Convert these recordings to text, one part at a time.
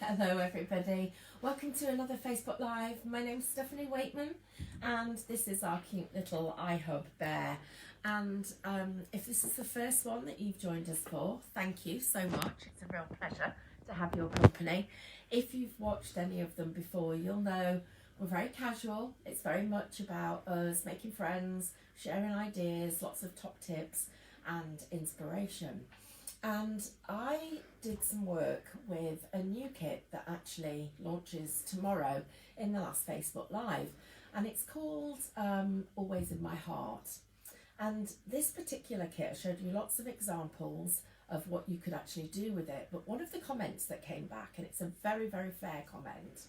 Hello everybody, welcome to another Facebook Live. My name's Stephanie Weightman and this is our cute little iHub bear, and if this is the first one that you've joined us for, thank you so much. It's a real pleasure to have your company. If you've watched any of them before, you'll know we're very casual. It's very much about us making friends, sharing ideas, lots of top tips and inspiration. And I did some work with a new kit that actually launches tomorrow in the last Facebook Live, and it's called Always in My Heart. And this particular kit, I showed you lots of examples of what you could actually do with it, but one of the comments that came back, and it's a very, very fair comment,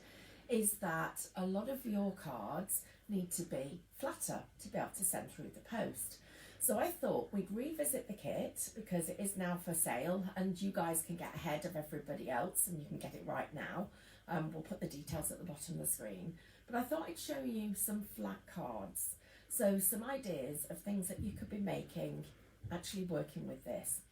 is that a lot of your cards need to be flatter to be able to send through the post. So I thought we'd revisit the kit because it is now for sale and you guys can get ahead of everybody else and you can get it right now. We'll put the details at the bottom of the screen. But I thought I'd show you some flat cards. So some ideas of things that you could be making actually working with this.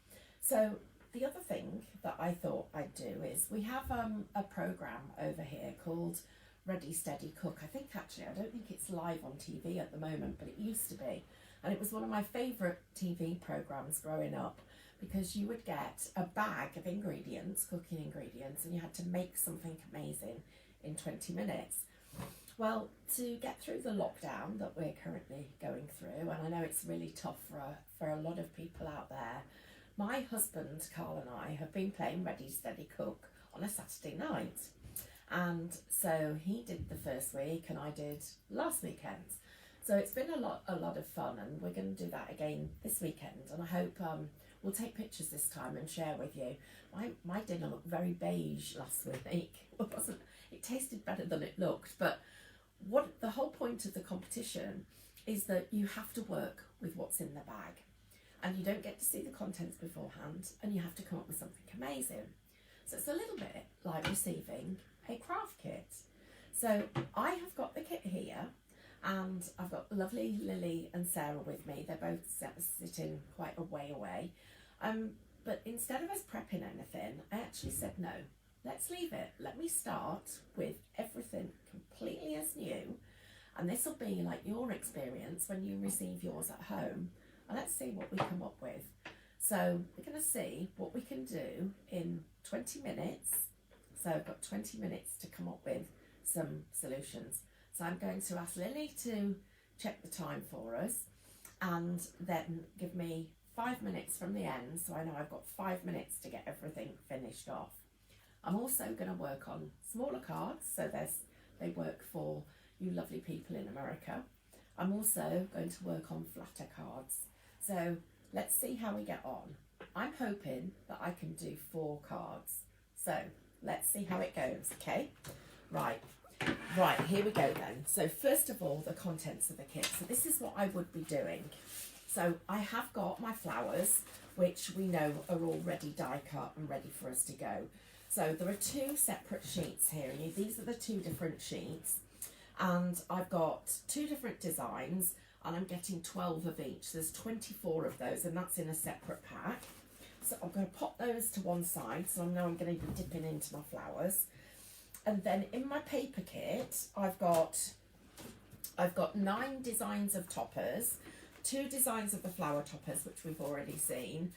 So the other thing that I thought I'd do is we have a program over here called Ready, Steady, Cook. I don't think it's live on TV at the moment, but it used to be. And it was one of my favourite TV programmes growing up because you would get a bag of ingredients, cooking ingredients, and you had to make something amazing in 20 minutes. Well, to get through the lockdown that we're currently going through, and I know it's really tough for a lot of people out there, my husband, Carl, and I have been playing Ready, Steady, Cook on a Saturday night. And so he did the first week and I did last weekend. So it's been a lot of fun, and we're going to do that again this weekend, and I hope we'll take pictures this time and share with you. My dinner looked very beige last week. It tasted better than it looked, but what the whole point of the competition is that you have to work with what's in the bag, and you don't get to see the contents beforehand, and you have to come up with something amazing. So it's a little bit like receiving a craft kit. So I have got the kit here, and I've got lovely Lily and Sarah with me. They're both sitting quite a way away. But instead of us prepping anything, I actually said, no, let's leave it. Let me start with everything completely as new. And this will be like your experience when you receive yours at home. And let's see what we come up with. So we're going to see what we can do in 20 minutes. So I've got 20 minutes to come up with some solutions. So I'm going to ask Lily to check the time for us and then give me 5 minutes from the end, so I know I've got 5 minutes to get everything finished off. I'm also going to work on smaller cards, so they work for you lovely people in America. I'm also going to work on flatter cards. So let's see how we get on. I'm hoping that I can do 4 cards. So let's see how it goes, okay? Right, here we go then. So first of all, the contents of the kit. So this is what I would be doing. So I have got my flowers, which we know are already die cut and ready for us to go. So there are 2 separate sheets here. And these are the 2 different sheets. And I've got 2 different designs, and I'm getting 12 of each. There's 24 of those, and that's in a separate pack. So I'm going to pop those to one side. So now I'm going to be dipping into my flowers. And then in my paper kit, I've got 9 designs of toppers, 2 designs of the flower toppers, which we've already seen,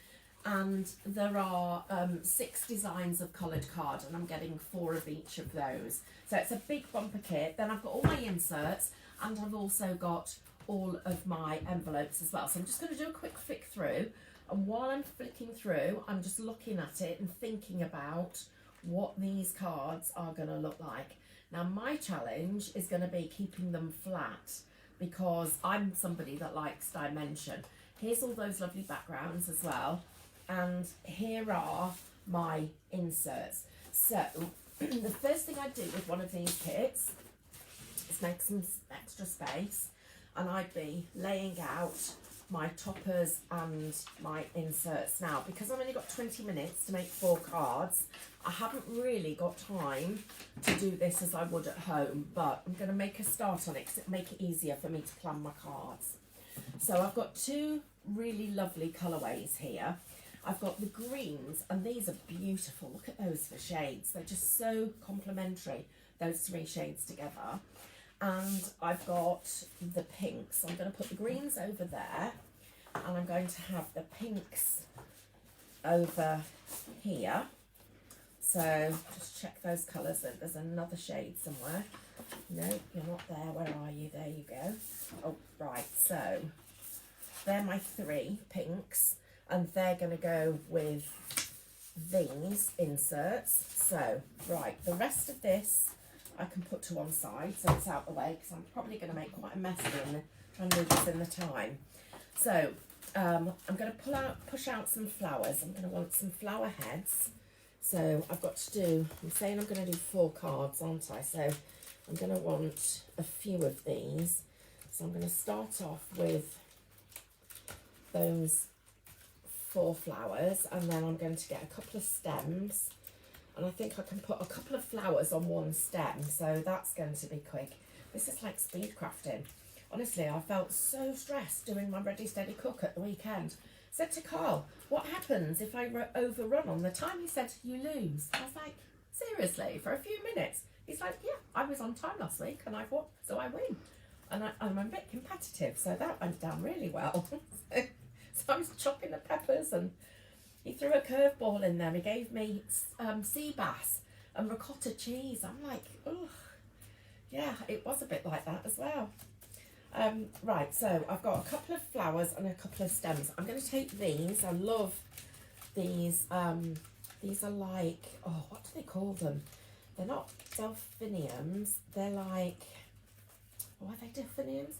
and there are 6 designs of coloured card, and I'm getting 4 of each of those. So it's a big bumper kit. Then I've got all my inserts, and I've also got all of my envelopes as well. So I'm just going to do a quick flick through, and while I'm flicking through, I'm just looking at it and thinking about what these cards are going to look like. Now my challenge is going to be keeping them flat because I'm somebody that likes dimension. Here's all those lovely backgrounds as well, and here are my inserts. So the first thing I do with one of these kits is make some extra space, and I'd be laying out my toppers and my inserts now. Because I've only got 20 minutes to make 4 cards, I haven't really got time to do this as I would at home, but I'm going to make a start on it because it'll make it easier for me to plan my cards. So I've got 2 really lovely colourways here. I've got the greens, and these are beautiful. Look at those for shades. They're just so complementary, those 3 shades together. And I've got the pinks. I'm going to put the greens over there, and I'm going to have the pinks over here. So just check those colours. There's another shade somewhere. No, you're not there. Where are you? There you go. Oh, right. So they're my 3 pinks, and they're going to go with these inserts. So, right, the rest of this I can put to one side so it's out the way, because I'm probably going to make quite a mess in trying to do this in the time. So I'm going to push out some flowers. I'm going to want some flower heads. So I've got to do, I'm saying I'm going to do 4 cards, aren't I? So I'm going to want a few of these. So I'm going to start off with those 4 flowers, and then I'm going to get a couple of stems. And I think I can put a couple of flowers on one stem, so that's going to be quick. This is like speed crafting. Honestly, I felt so stressed doing my Ready Steady Cook at the weekend. Said to Carl, what happens if I overrun on the time? He said, you lose. I was like, seriously, for a few minutes? He's like, yeah, I was on time last week, and I thought, so I win. And I'm a bit competitive, so that went down really well. So I was chopping the peppers, and he threw a curveball in there. He gave me sea bass and ricotta cheese. I'm like, oh, yeah, it was a bit like that as well. Right, so I've got a couple of flowers and a couple of stems. I'm going to take these. I love these. These are like, oh, what do they call them? They're not delphiniums. They're like, oh, are they delphiniums?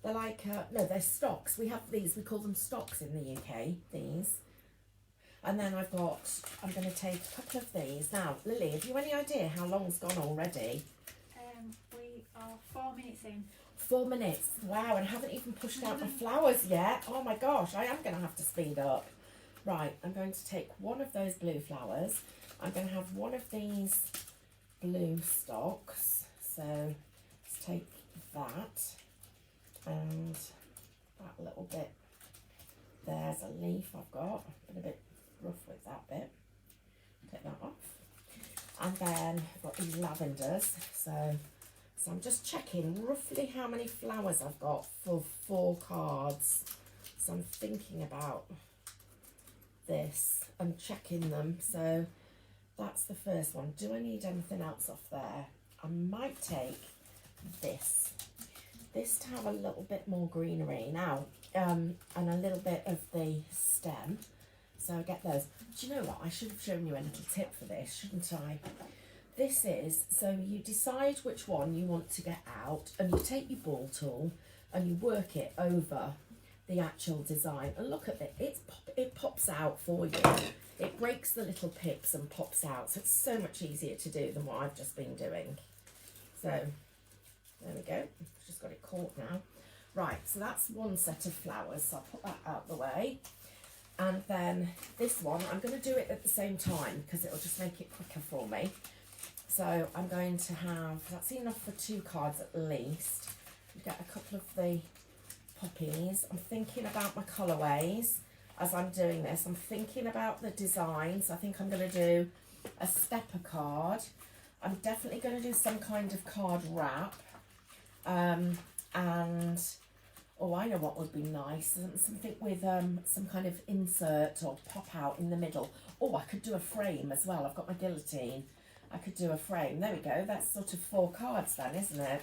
They're like, no, they're stocks. We have these. We call them stocks in the UK, these. And then I'm going to take a couple of these. Now, Lily, have you any idea how long's gone already? We are 4 minutes in. 4 minutes. Wow, and I haven't even pushed out my flowers yet. Oh my gosh, I am going to have to speed up. Right, I'm going to take one of those blue flowers. I'm going to have one of these blue stalks. So let's take that and that little bit. There's a leaf I've got. Been a bit rough with that bit. Take that off. And then I've got these lavenders. So I'm just checking roughly how many flowers I've got for 4 cards. So I'm thinking about this and checking them. So that's the first one. Do I need anything else off there? I might take this to have a little bit more greenery now, and a little bit of the stem. So I get those. Do you know what? I should have shown you a little tip for this, shouldn't I? This is, so you decide which one you want to get out, and you take your ball tool and you work it over the actual design. And look at it, it pops out for you. It breaks the little pips and pops out. So it's so much easier to do than what I've just been doing. So there we go. I've just got it caught now. Right, so that's one set of flowers. So I'll put that out the way. And then this one, I'm going to do it at the same time because it'll just make it quicker for me. So I'm going to have, that's enough for 2 cards at least. Get a couple of the poppies. I'm thinking about my colourways as I'm doing this. I'm thinking about the designs. I think I'm going to do a stepper card. I'm definitely going to do some kind of card wrap. And, oh, I know what would be nice. Something with some kind of insert or pop out in the middle. Oh, I could do a frame as well. I've got my guillotine. I could do a frame. There we go. That's sort of 4 cards then, isn't it?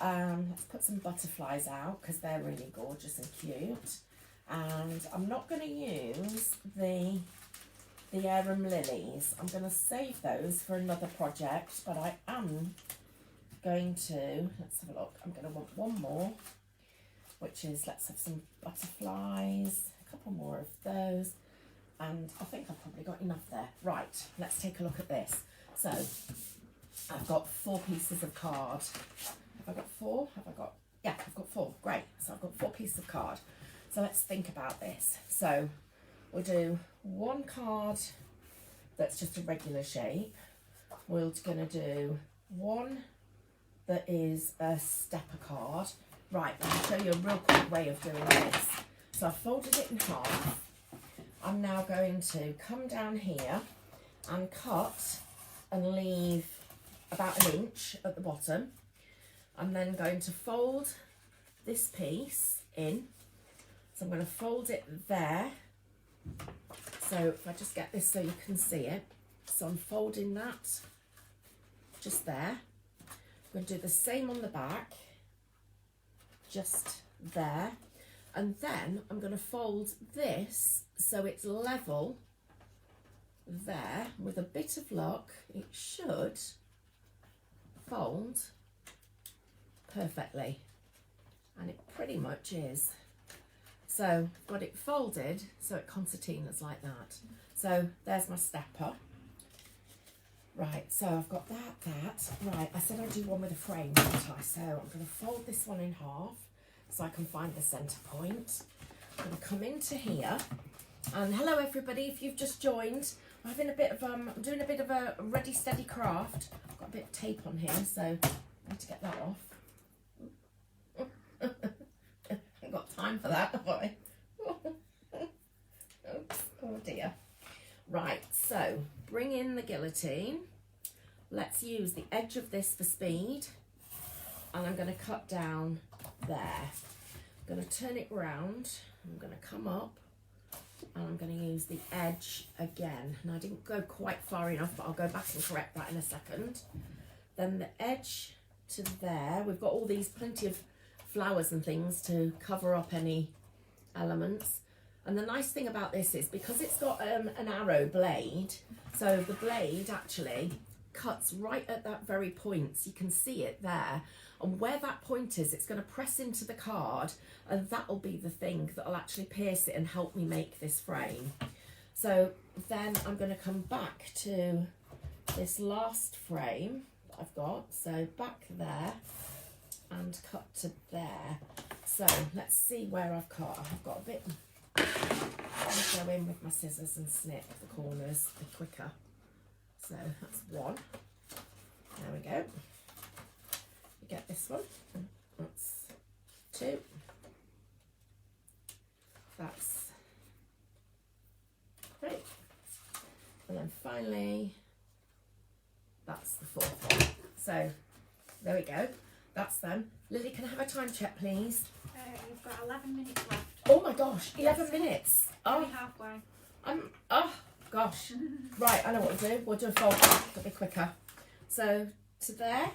Let's put some butterflies out because they're really gorgeous and cute. And I'm not going to use the arum lilies. I'm going to save those for another project, but I am going to, let's have a look. I'm going to want one more, which is, let's have some butterflies, a couple more of those. And I think I've probably got enough there. Right, let's take a look at this. So I've got 4 pieces of card. Have I got 4? Have I got, yeah, I've got 4. Great. So I've got 4 pieces of card. So let's think about this. So we'll do 1 card that's just a regular shape. We're going to do 1 that is a stepper card. Right, I'll show you a real quick way of doing this. So I've folded it in half. I'm now going to come down here and cut and leave about 1 inch at the bottom. I'm then going to fold this piece in. So I'm going to fold it there. So if I just get this so you can see it. So I'm folding that just there. I'm going to do the same on the back, just there. And then I'm going to fold this so it's level there. With a bit of luck, it should fold perfectly. And it pretty much is. So got it folded so it concertinas like that. So there's my stepper. Right, so I've got that. Right, I said I'd do one with a frame, didn't I? So I'm going to fold this one in half so I can find the centre point. I'm going to come into here. And hello everybody, if you've just joined, I'm having a bit of I'm doing a bit of a ready steady craft. I've got a bit of tape on here, so I need to get that off. I've got time for that, have I? Oops, oh dear. Right, so bring in the guillotine. Let's use the edge of this for speed. And I'm going to cut down there. I'm going to turn it round. I'm going to come up. And I'm going to use the edge again. And I didn't go quite far enough, but I'll go back and correct that in a second. Then the edge to there. We've got all these plenty of flowers and things to cover up any elements. And the nice thing about this is because it's got an arrow blade, so the blade actually cuts right at that very point. So you can see it there. And where that point is, it's going to press into the card, and that'll be the thing that'll actually pierce it and help me make this frame. So then I'm going to come back to this last frame that I've got. So back there and cut to there. So let's see where I've cut. I've got a bit. I'll go in with my scissors and snip the corners a bit quicker. So that's one. There we go. You get this one. That's two. That's three. And then finally, that's the fourth one. So there we go. That's them. Lily, can I have a time check, please? You've got 11 minutes left. Oh my gosh, 11 minutes. Only halfway. Oh gosh. Right, I know what we'll do. We'll do a fold back, it'll be quicker. So to there,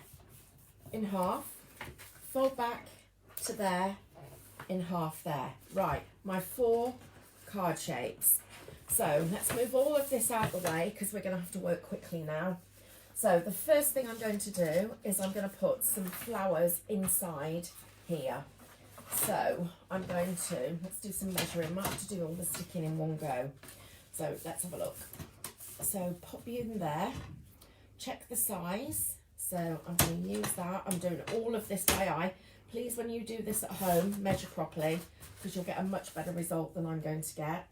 in half, fold back to there, in half there. Right, my 4 card shapes. So let's move all of this out of the way because we're going to have to work quickly now. So the first thing I'm going to do is I'm going to put some flowers inside here. So I'm going to, let's do some measuring. Might have to do all the sticking in one go. So let's have a look. So pop you in there, check the size. So I'm going to use that. I'm doing all of this by eye. Please, when you do this at home, measure properly because you'll get a much better result than I'm going to get.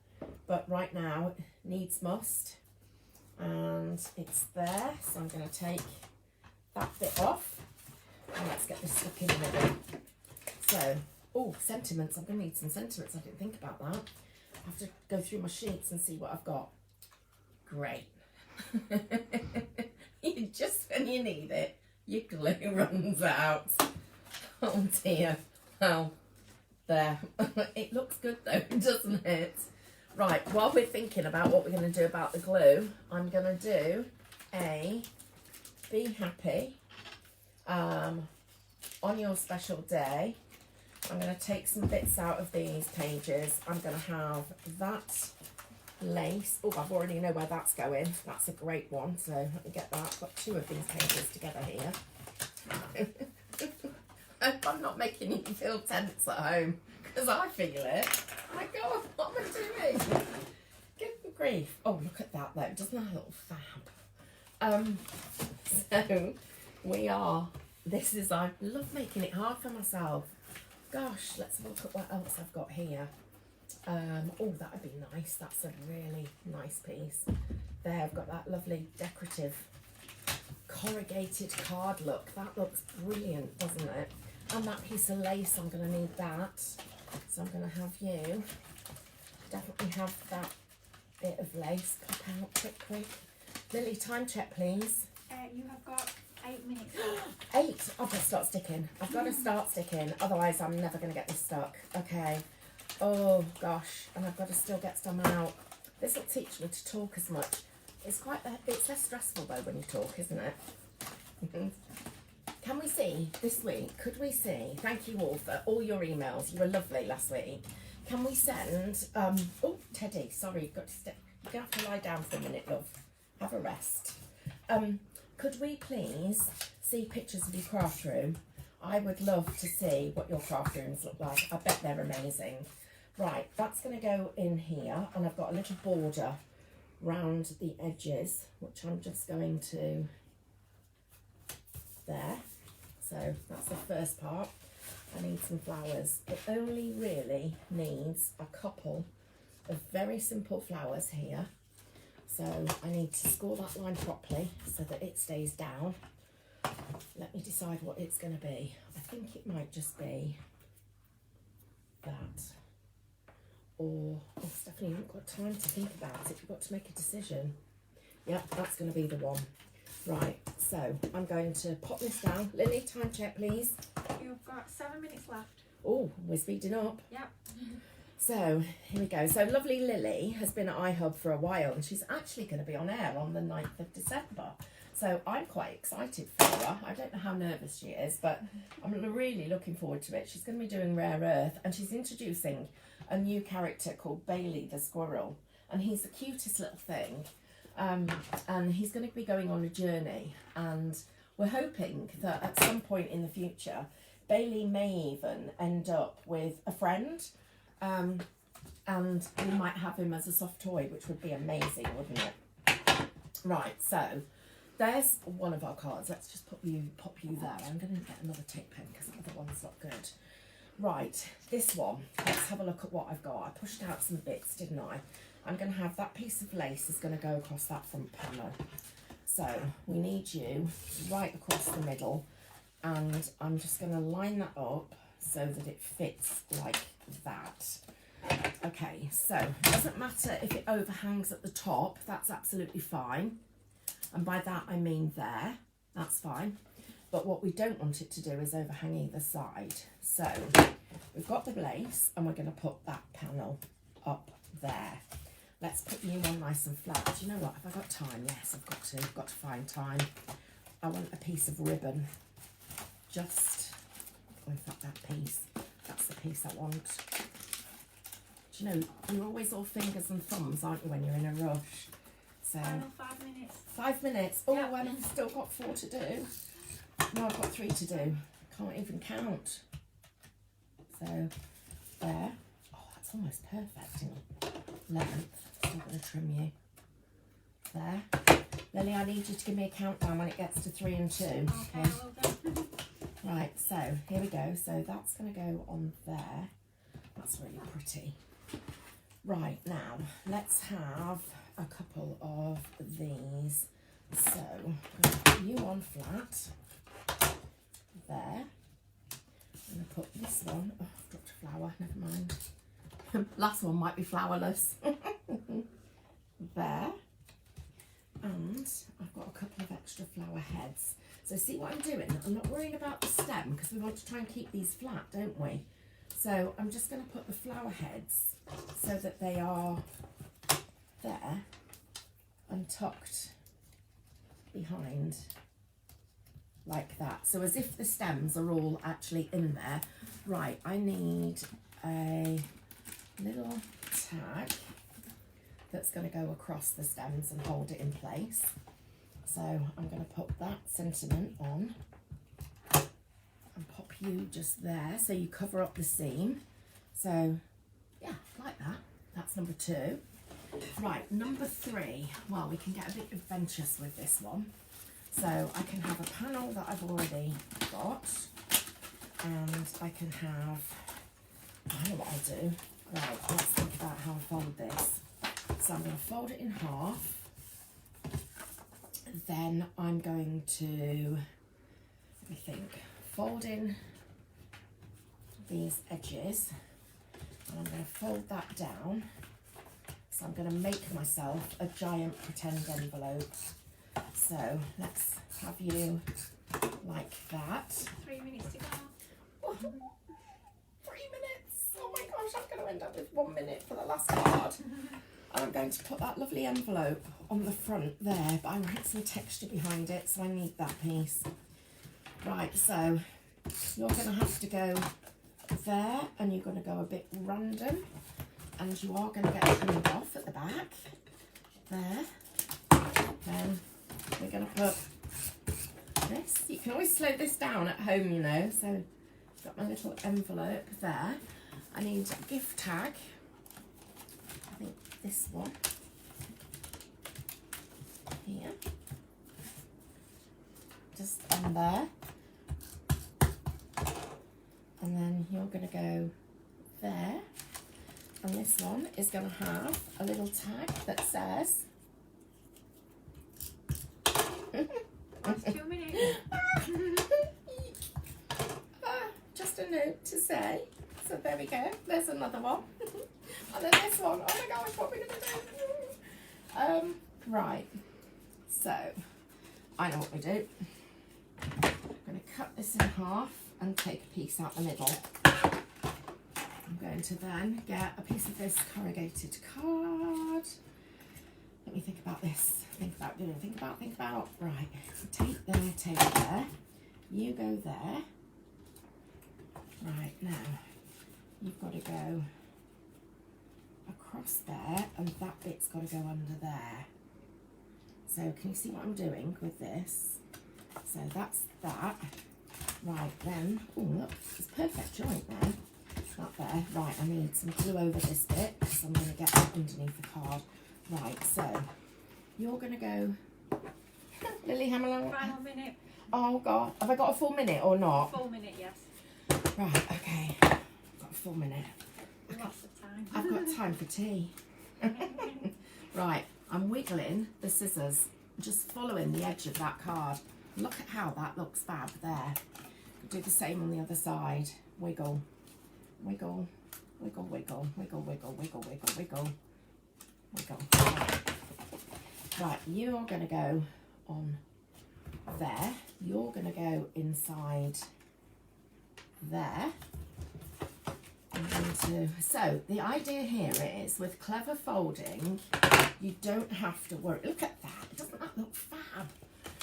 But right now, needs must. And it's there. So I'm going to take that bit off. And let's get this stuck in the middle. So, oh, sentiments. I'm going to need some sentiments. I didn't think about that. I have to go through my sheets and see what I've got. Great. Just when you need it, your glue runs out. Oh dear. Well, there. It looks good though, doesn't it? Right, while we're thinking about what we're going to do about the glue, I'm going to do a Be Happy on your special day. I'm going to take some bits out of these pages. I'm going to have that lace. Oh, I already know where that's going. That's a great one. So let me get that. I've got 2 of these pages together here. I hope I'm not making you feel tense at home because I feel it. Oh my God, what am I doing? Good grief. Oh, look at that though. Doesn't that look fab? So we are. This is. I love making it hard for myself. Gosh, let's have a look at what else I've got here. Oh, that would be nice. That's a really nice piece. There, I've got that lovely decorative corrugated card look. That looks brilliant, doesn't it? And that piece of lace, I'm going to need that. So I'm going to have you definitely have that bit of lace pop out quick. Lily, time check please. You have got 8 minutes left. 8. I've got to start sticking. I've got to start sticking, otherwise I'm never going to get this stuck. Okay. Oh gosh, and I've got to still get some out. This will teach me to talk as much. It's less stressful though when you talk, isn't it? Can we see this week? Could we see? Thank you all for all your emails. You were lovely last week. Can we send? Oh, Teddy, sorry, you've got to step. You're gonna have to lie down for a minute, love. Have a rest. Could we please see pictures of your craft room? I would love to see what your craft rooms look like. I bet they're amazing. Right, that's going to go in here, and I've got a little border round the edges, which I'm just going to there. So that's the first part. I need some flowers. It only really needs a couple of very simple flowers here. So I need to score that line properly so that it stays down. Let me decide what it's going to be. I think it might just be that. Or, oh, Stephanie, you haven't got time to think about it. You've got to make a decision. Yep, that's going to be the one. Right, so I'm going to pop this down. Lily, time check, please. You've got 7 minutes left. Oh, we're speeding up. Yep. So, here we go. So, lovely Lily has been at iHub for a while, and she's actually going to be on air on the 9th of December. So, I'm quite excited for her. I don't know how nervous she is, but I'm really looking forward to it. She's going to be doing Rare Earth, and she's introducing a new character called Bailey the squirrel, and he's the cutest little thing, and he's going to be going on a journey, and we're hoping that at some point in the future Bailey may even end up with a friend, and we might have him as a soft toy, which would be amazing, wouldn't it? Right, so there's one of our cards. Let's just pop you there. I'm going to get another tape pen because the other one's not good. Right, this one, let's have a look at what I've got. I pushed out some bits, didn't I? I'm going to have that piece of lace is going to go across that front panel. So we need you right across the middle, and I'm just going to line that up so that it fits like that. Okay, so it doesn't matter if it overhangs at the top, that's absolutely fine. And by that I mean there, that's fine. But what we don't want it to do is overhang either side. So we've got the lace, and we're going to put that panel up there. Let's put you on nice and flat. Do you know what? Have I got time? Yes, I've got to. I've got to find time. I want a piece of ribbon. Just, oh, in fact, that piece. That's the piece I want. Do you know, you're always all fingers and thumbs, aren't you, when you're in a rush? So, Final 5 minutes. 5 minutes. Oh, Yep. and I've still got 4 to do. No, I've got 3 to do. Can't even count. So, there. Oh, that's almost perfect in length. Still going to trim you. There. Lily, I need you to give me a countdown when it gets to 3 and 2. Okay, I will do. Right, so here we go. So that's going to go on there. That's really pretty. Right, now let's have a couple of these. So I'm going to put you on flat. There. I'm going to put this one. Oh, I've dropped a flower. Never mind. Last one might be flowerless. There. And I've got a couple of extra flower heads. So see what I'm doing? I'm not worrying about the stem because we want to try and keep these flat, don't we? So I'm just going to put the flower heads so that they are there and tucked behind like that. So as if the stems are all actually in there. Right, I need a little tag that's going to go across the stems and hold it in place. So I'm going to put that sentiment on and pop you just there so you cover up the seam. So yeah, like that. That's number 2. Right, number 3. Well, we can get a bit adventurous with this one. So I can have a panel that I've already got, and I can have, I know what I'll do. Right, let's think about how I fold this. So I'm going to fold it in half. Then I'm going to, let me think, fold in these edges, and I'm going to fold that down So I'm going to make myself a giant pretend envelope. So let's have you like that. 3 minutes to go. Oh, 3 minutes! Oh my gosh, I'm going to end up with 1 minute for the last card. And I'm going to put that lovely envelope on the front there, but I want some texture behind it, so I need that piece. Right, so you're going to have to go there, and you're going to go a bit random, and you are going to get trimmed off at the back. There. Then we're going to put this. You can always slow this down at home, you know. So I've got my little envelope there. I need a gift tag. I think this one. Here. Just on there. And then you're going to go there. And this one is going to have a little tag that says... Last 2 minutes. Just a note to say. So there we go. There's another one. And then this one. Oh my gosh, what are we going to do? Right. So, I know what we do. I'm going to cut this in half and take a piece out the middle. I'm going to then get a piece of this corrugated card. Let me think about this. Think about. Right, take there. You go there. Right, now, you've got to go across there, and that bit's got to go under there. So, can you see what I'm doing with this? So, that's that. Right, then, oh look, it's a perfect joint there. That there. Right, I need some glue over this bit, because I'm going to get that underneath the card. Right, so, you're going to go... Lily, how long? Final minute. Oh, God. Have I got a full minute or not? Full minute, yes. Right, okay. I've got a full minute. Lots of time. I've got time for tea. Right, I'm wiggling the scissors, just following the edge of that card. Look at how that looks fab there. Do the same on the other side. Wiggle, wiggle, wiggle, wiggle, wiggle, wiggle, wiggle, wiggle, wiggle, wiggle. Right, you are going to go on there. You're going to go inside there. So the idea here is, with clever folding, you don't have to worry. Look at that. Doesn't that look fab?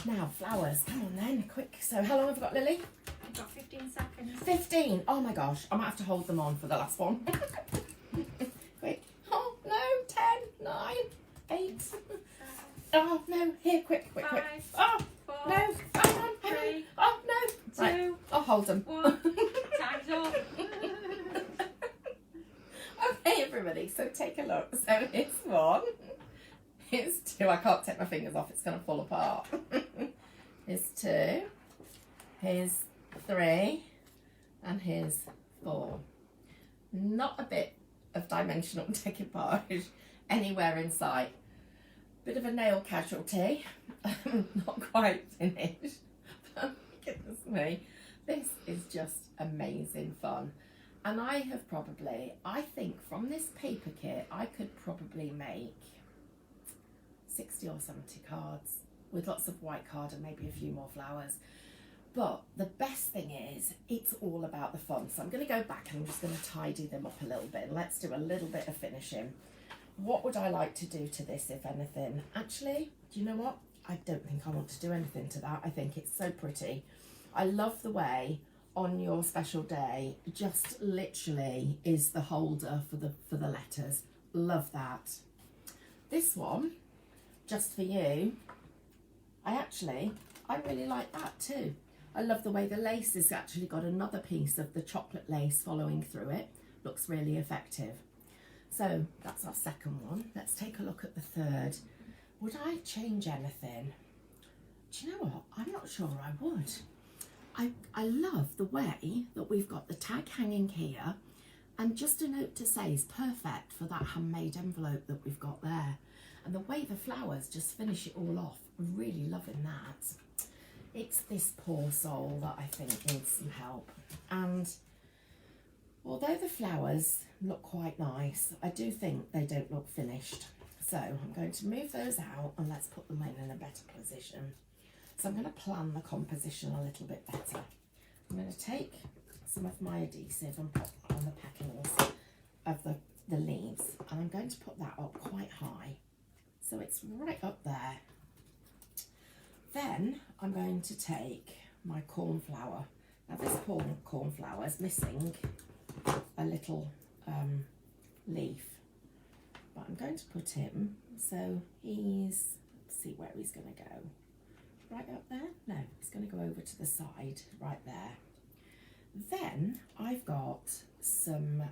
Now, flowers. Come on then, quick. So how long have we got, Lily? I've got 15 seconds. 15. Oh my gosh. I might have to hold them on for the last one. Quick. Oh, no. 10, 9, 8. Oh, no. Here, quick. 5, Oh, 4, no. Hang on. 3, Oh, no. 2, Right. I'll hold them. 1. Time's up. Okay, everybody. So take a look. So here's 1. Here's 2. I can't take my fingers off. It's going to fall apart. Here's 2. Here's 3. And here's 4. Not a bit of dimensional decoupage anywhere in sight. Bit of a nail casualty. Not quite finished. But goodness me. This is just amazing fun. And I think from this paper kit, I could probably make 60 or 70 cards with lots of white card and maybe a few more flowers. But the best thing is, it's all about the fun. So I'm going to go back and I'm just going to tidy them up a little bit. And let's do a little bit of finishing. What would I like to do to this, if anything? Actually, do you know what? I don't think I want to do anything to that. I think it's so pretty. I love the way on your special day just literally is the holder for the letters. Love that. This one, just for you, I really like that too. I love the way the lace has actually got another piece of the chocolate lace following through it. Looks really effective. So that's our second one. Let's take a look at the third. Would I change anything? Do you know what? I'm not sure I would. I love the way that we've got the tag hanging here, and just a note to say is perfect for that handmade envelope that we've got there. And the way the flowers just finish it all off, I'm really loving that. It's this poor soul that I think needs some help. And Although the flowers look quite nice, I do think they don't look finished. So I'm going to move those out and let's put them in a better position. So I'm going to plan the composition a little bit better. I'm going to take some of my adhesive and put on the packings of the leaves, and I'm going to put that up quite high. So it's right up there. Then I'm going to take my cornflower. Now this cornflower is missing a little leaf, but I'm going to put him so let's see where he's going to go. Right up there? No, he's going to go over to the side, right there. Then I've got some,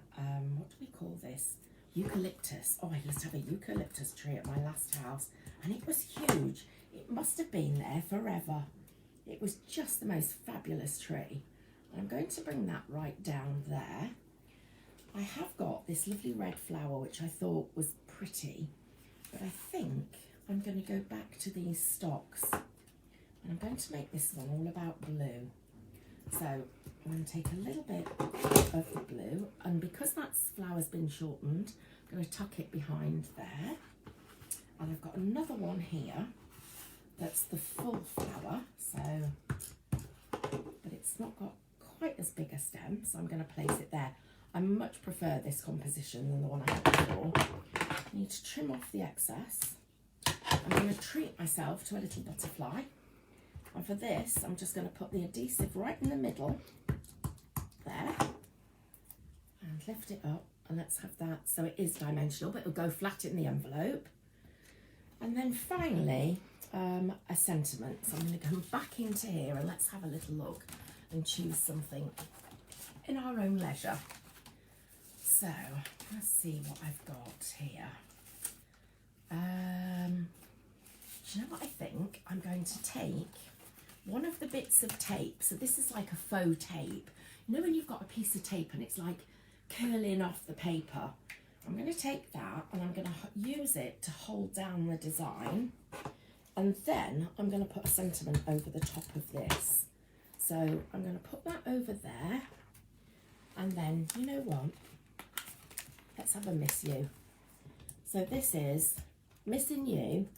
what do we call this? Eucalyptus. Oh, I used to have a eucalyptus tree at my last house, and it was huge. It must have been there forever. It was just the most fabulous tree. I'm going to bring that right down there. I have got this lovely red flower, which I thought was pretty, but I think I'm going to go back to these stocks, and I'm going to make this one all about blue. So I'm going to take a little bit of the blue, and because that flower's been shortened, I'm going to tuck it behind there. And I've got another one here that's the full flower, but it's not got quite as big a stem, so I'm going to place it there. I much prefer this composition than the one I had before. I need to trim off the excess. I'm going to treat myself to a little butterfly. And for this, I'm just going to put the adhesive right in the middle, there, and lift it up, and let's have that so it is dimensional, but it'll go flat in the envelope. And then finally, a sentiment. So I'm going to come back into here and let's have a little look and choose something in our own leisure. So let's see what I've got here. Do you know what I think? I'm going to take one of the bits of tape. So this is like a faux tape. You know when you've got a piece of tape and it's like curling off the paper? I'm going to take that and I'm going to use it to hold down the design. And then I'm going to put a sentiment over the top of this. So I'm going to put that over there. And then, you know what? Let's have a miss you. So this is missing you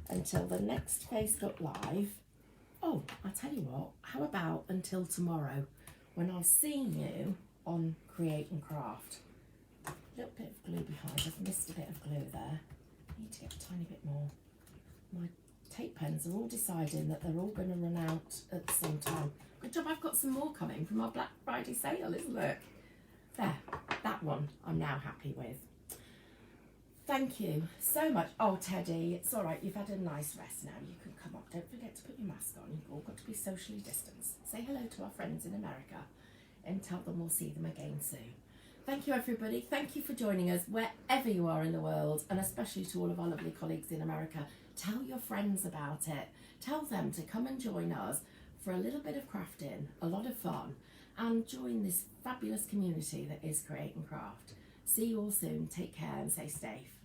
until the next Facebook Live. Oh, I'll tell you what, how about until tomorrow when I'll see you on Create and Craft. A little bit of glue behind, I've missed a bit of glue there. I need to get a tiny bit more. My tape pens are all deciding that they're all going to run out at the same time. Good job, I've got some more coming from our Black Friday sale, isn't it? There, that one I'm now happy with. Thank you so much. Oh, Teddy, it's all right. You've had a nice rest now. You can come up. Don't forget to put your mask on. You've all got to be socially distanced. Say hello to our friends in America and tell them we'll see them again soon. Thank you, everybody. Thank you for joining us wherever you are in the world, and especially to all of our lovely colleagues in America. Tell your friends about it. Tell them to come and join us for a little bit of crafting, a lot of fun, and join this fabulous community that is Create and Craft. See you all soon. Take care and stay safe.